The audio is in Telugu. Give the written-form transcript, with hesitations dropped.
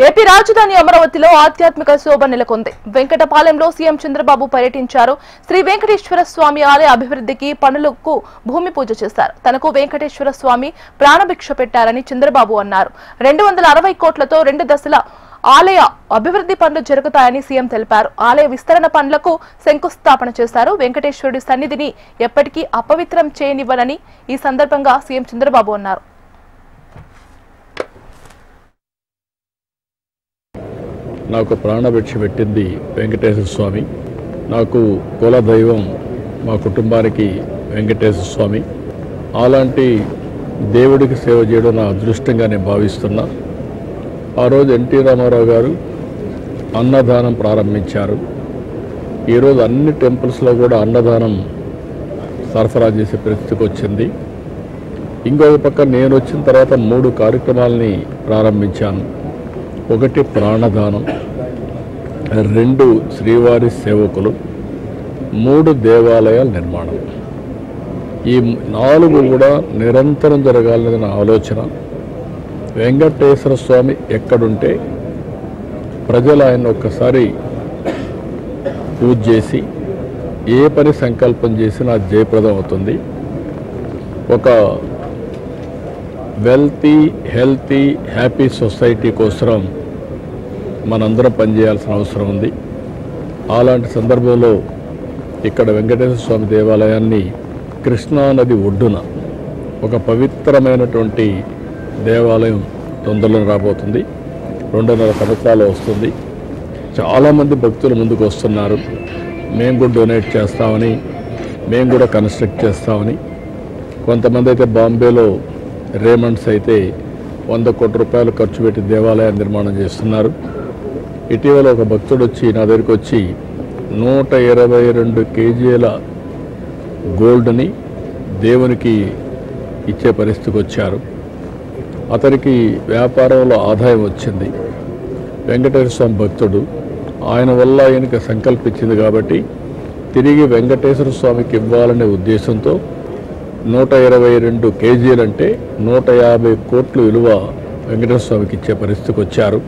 ఏపీ రాజధాని అమరావతిలో ఆధ్యాత్మిక శోభ నెలకొంది. వెంకటపాలెంలో సీఎం చంద్రబాబు పర్యటించారు. శ్రీ వెంకటేశ్వర స్వామి ఆలయ అభివృద్ధికి పనులకు భూమి పూజ చేశారు. తనకు వెంకటేశ్వర స్వామి ప్రాణభిక్ష పెట్టారని చంద్రబాబు అన్నారు. 260 కోట్లతో 2 దశల ఆలయ అభివృద్ధి పనులు జరుగుతాయని సీఎం తెలిపారు. ఆలయ విస్తరణ పనులకు శంకుస్థాపన చేశారు. వెంకటేశ్వరుడి సన్నిధిని ఎప్పటికీ అపవిత్రం చేయనివ్వనని ఈ సందర్భంగా సీఎం చంద్రబాబు అన్నారు. నాకు ప్రాణభిక్ష పెట్టింది వెంకటేశ్వర స్వామి. నాకు కుల దైవం మా కుటుంబానికి వెంకటేశ్వర స్వామి. అలాంటి దేవుడికి సేవ చేయడం నా అదృష్టంగా నేను భావిస్తున్నా. ఆ రోజు ఎన్టీ రామారావు గారు అన్నదానం ప్రారంభించారు. ఈరోజు అన్ని టెంపుల్స్లో కూడా అన్నదానం సరఫరా చేసే పరిస్థితికి వచ్చింది. ఇంకొక పక్క నేను వచ్చిన తర్వాత 3 కార్యక్రమాలని ప్రారంభించాను. 1 ప్రాణదానం, 2 శ్రీవారి సేవకులు, 3 దేవాలయాల నిర్మాణం. ఈ 4 కూడా నిరంతరం జరగాలనేది నా ఆలోచన. వెంకటేశ్వర స్వామి ఎక్కడుంటే ప్రజలు ఆయన ఒక్కసారి పూజ చేసి ఏ పని సంకల్పం చేసినా జయప్రదం అవుతుంది. ఒక వెల్తీ, హెల్తీ, హ్యాపీ సొసైటీ కోసం మనందరం పనిచేయాల్సిన అవసరం ఉంది. అలాంటి సందర్భంలో ఇక్కడ వెంకటేశ్వర స్వామి దేవాలయాన్ని కృష్ణానది ఒడ్డున ఒక పవిత్రమైనటువంటి దేవాలయం తొందరలో రాబోతుంది. 2.5 సంవత్సరాలు వస్తుంది. చాలామంది భక్తులు ముందుకు వస్తున్నారు. మేము కూడా డొనేట్ చేస్తామని, మేము కూడా కన్స్ట్రక్ట్ చేస్తామని. కొంతమంది అయితే బాంబేలో రేమండ్స్ అయితే 100 కోట్ల రూపాయలు ఖర్చు పెట్టి దేవాలయం నిర్మాణం చేస్తున్నారు. ఇటీవల ఒక భక్తుడు వచ్చి నా దగ్గరికి వచ్చి 122 కేజీల గోల్డ్ని దేవునికి ఇచ్చే పరిస్థితికి వచ్చారు. అతనికి వ్యాపారంలో ఆదాయం వచ్చింది. వెంకటేశ్వర స్వామి భక్తుడు, ఆయన వల్ల ఆయనకి సంకల్పించింది కాబట్టి తిరిగి వెంకటేశ్వర స్వామికి ఇవ్వాలనే ఉద్దేశంతో 122 కేజీలంటే 150 కోట్లు విలువ వెంకటేశ్వర స్వామికి ఇచ్చే పరిస్థితికి వచ్చారు.